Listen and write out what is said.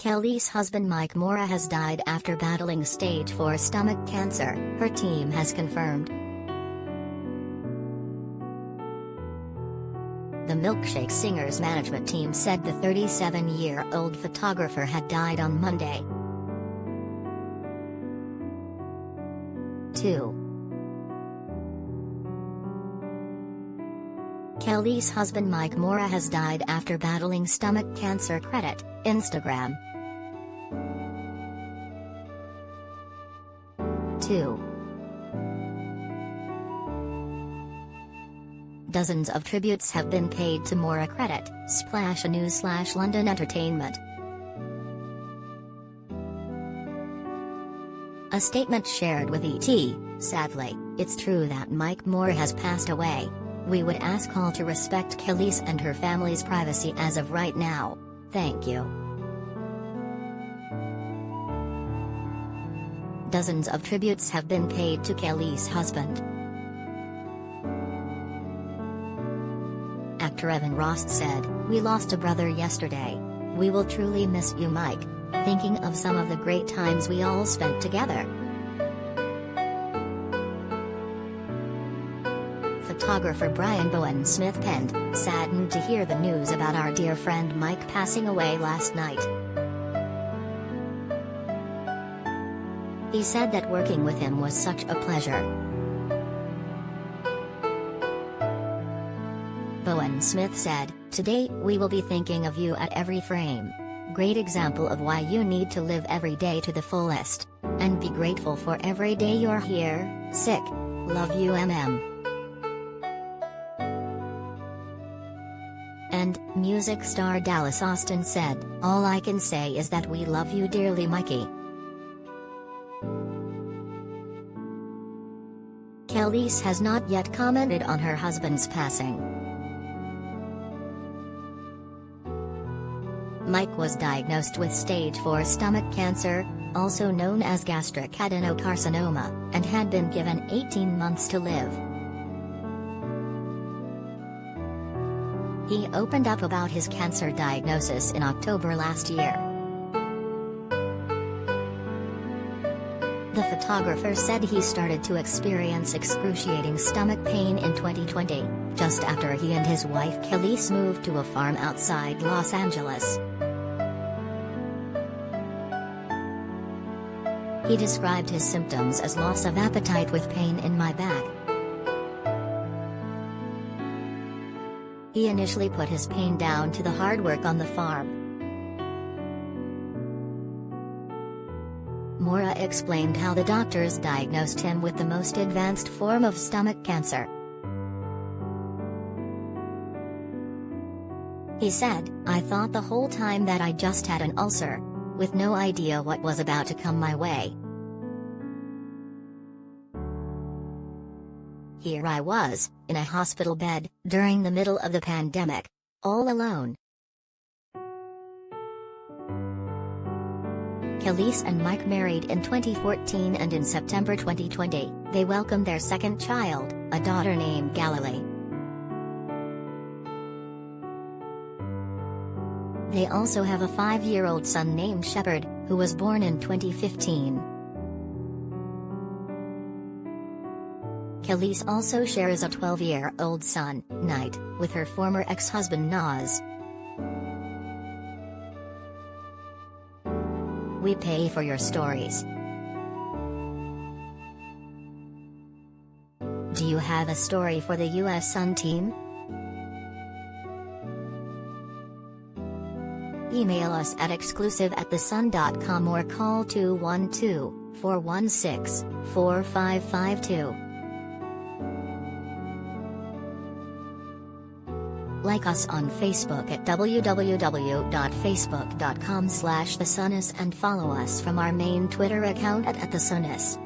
Kelis' husband Mike Mora has died after battling stage 4 stomach cancer, her team has confirmed. The Milkshake singer's management team said the 37-year-old photographer had died on Monday. 2. Kelis' husband Mike Mora has died after battling stomach cancer. Credit, Instagram. 2. Dozens of tributes have been paid to MoraCredit, /News/London Entertainment. A statement shared with ET, "Sadly, it's true that Mike Mora has passed away. We would ask all to respect Kelis and her family's privacy as of right now. Thank you." Dozens of tributes have been paid to Kelis' husband. Actor Evan Ross said, "We lost a brother yesterday. We will truly miss you, Mike. Thinking of some of the great times we all spent together." Photographer Brian Bowen Smith penned, "Saddened to hear the news about our dear friend Mike passing away last night. He said that working with him was such a pleasure." Bowen Smith said, "Today, we will be thinking of you at every frame. Great example of why you need to live every day to the fullest. And be grateful for every day you're here, sick. Love you MM." And, music star Dallas Austin said, "All I can say is that we love you dearly, Mikey." Kelis has not yet commented on her husband's passing. Mike was diagnosed with stage 4 stomach cancer, also known as gastric adenocarcinoma, and had been given 18 months to live. He opened up about his cancer diagnosis in October last year. The photographer said he started to experience excruciating stomach pain in 2020, just after he and his wife Kelis moved to a farm outside Los Angeles. He described his symptoms as loss of appetite with pain in my back. He initially put his pain down to the hard work on the farm. Mora explained how the doctors diagnosed him with the most advanced form of stomach cancer. He said, "I thought the whole time that I just had an ulcer, with no idea what was about to come my way. Here I was, in a hospital bed, during the middle of the pandemic, all alone." Kelis and Mike married in 2014, and in September 2020, they welcomed their second child, a daughter named Galilee. They also have a 5-year-old son named Shepard, who was born in 2015. Kelis also shares a 12-year-old son, Knight, with her former ex-husband Naz. We pay for your stories. Do you have a story for the US Sun team? Email us at exclusive@thesun.com or call 212-416-4552. Like us on Facebook at www.facebook.com/thesunis and follow us from our main Twitter account at @thesunis.